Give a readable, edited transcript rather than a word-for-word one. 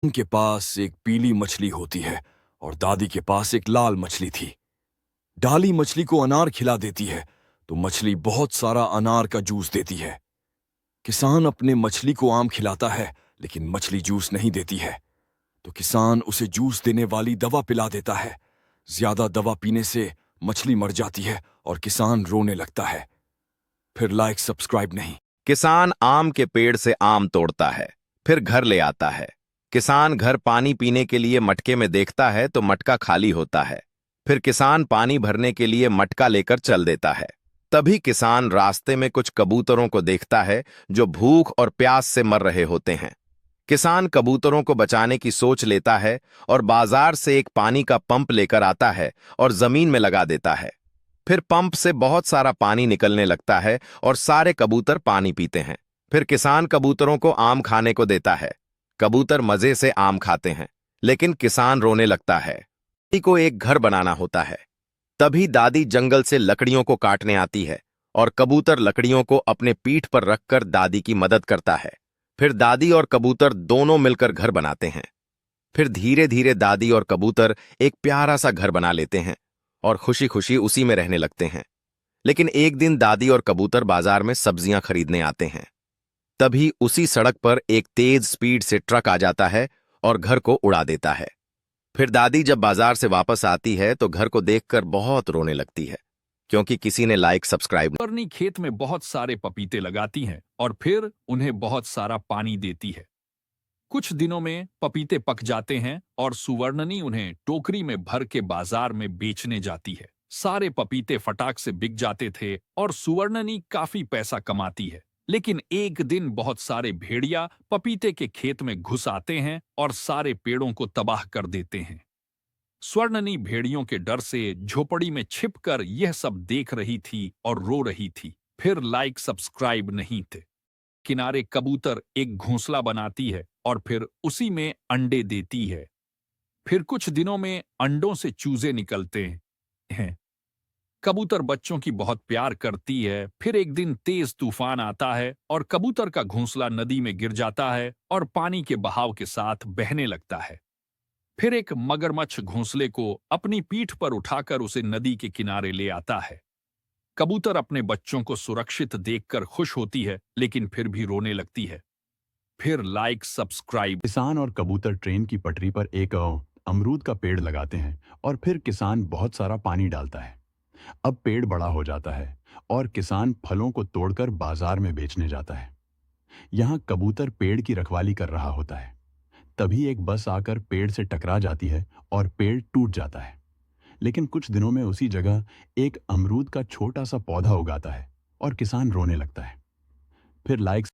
उनके पास एक पीली मछली होती है और दादी के पास एक लाल मछली थी। डाली मछली को अनार खिला देती है तो मछली बहुत सारा अनार का जूस देती है। किसान अपने मछली को आम खिलाता है लेकिन मछली जूस नहीं देती है, तो किसान उसे जूस देने वाली दवा पिला देता है। ज्यादा दवा पीने से मछली मर जाती है और किसान रोने लगता है। फिर लाइक सब्सक्राइब नहीं। किसान आम के पेड़ से आम तोड़ता है, फिर घर ले आता है। किसान घर पानी पीने के लिए मटके में देखता है तो मटका खाली होता है। फिर किसान पानी भरने के लिए मटका लेकर चल देता है। तभी किसान रास्ते में कुछ कबूतरों को देखता है जो भूख और प्यास से मर रहे होते हैं। किसान कबूतरों को बचाने की सोच लेता है और बाजार से एक पानी का पंप लेकर आता है और जमीन में लगा देता है। फिर पंप से बहुत सारा पानी निकलने लगता है और सारे कबूतर पानी पीते हैं। फिर किसान कबूतरों को आम खाने को देता है। कबूतर मजे से आम खाते हैं, लेकिन किसान रोने लगता है। दादी को एक घर बनाना होता है। तभी दादी जंगल से लकड़ियों को काटने आती है और कबूतर लकड़ियों को अपने पीठ पर रखकर दादी की मदद करता है। फिर दादी और कबूतर दोनों मिलकर घर बनाते हैं। फिर धीरे धीरे दादी और कबूतर एक प्यारा सा घर बना लेते हैं और खुशी खुशी उसी में रहने लगते हैं। लेकिन एक दिन दादी और कबूतर बाजार में सब्जियां खरीदने आते हैं। तभी उसी सड़क पर एक तेज स्पीड से ट्रक आ जाता है और घर को उड़ा देता है। फिर दादी जब बाजार से वापस आती है तो घर को देखकर बहुत रोने लगती है, क्योंकि किसी ने लाइक सब्सक्राइब। सुवर्णी खेत में बहुत सारे पपीते लगाती हैं और फिर उन्हें बहुत सारा पानी देती है। कुछ दिनों में पपीते पक जाते हैं और सुवर्णनी उन्हें टोकरी में भर के बाजार में बेचने जाती है। सारे पपीते फटाक से बिक जाते थे और सुवर्णनी काफी पैसा कमाती है। लेकिन एक दिन बहुत सारे भेड़िया पपीते के खेत में घुस आते हैं और सारे पेड़ों को तबाह कर देते हैं। स्वर्णनी भेड़ियों के डर से झोपड़ी में छिपकर यह सब देख रही थी और रो रही थी। फिर लाइक सब्सक्राइब नहीं थे। किनारे कबूतर एक घोंसला बनाती है और फिर उसी में अंडे देती है। फिर कुछ दिनों में अंडों से चूजे निकलते हैं। कबूतर बच्चों की बहुत प्यार करती है। फिर एक दिन तेज तूफान आता है और कबूतर का घोंसला नदी में गिर जाता है और पानी के बहाव के साथ बहने लगता है। फिर एक मगरमच्छ घोंसले को अपनी पीठ पर उठाकर उसे नदी के किनारे ले आता है। कबूतर अपने बच्चों को सुरक्षित देखकर खुश होती है, लेकिन फिर भी रोने लगती है। फिर लाइक सब्सक्राइब। किसान और कबूतर ट्रेन की पटरी पर एक अमरूद का पेड़ लगाते हैं और फिर किसान बहुत सारा पानी डालता है। अब पेड़ बड़ा हो जाता है और किसान फलों को तोड़कर बाजार में बेचने जाता है। यहाँ कबूतर पेड़ की रखवाली कर रहा होता है। तभी एक बस आकर पेड़ से टकरा जाती है और पेड़ टूट जाता है। लेकिन कुछ दिनों में उसी जगह एक अमरूद का छोटा सा पौधा उगाता है और किसान रोने लगता है। फिर लाइक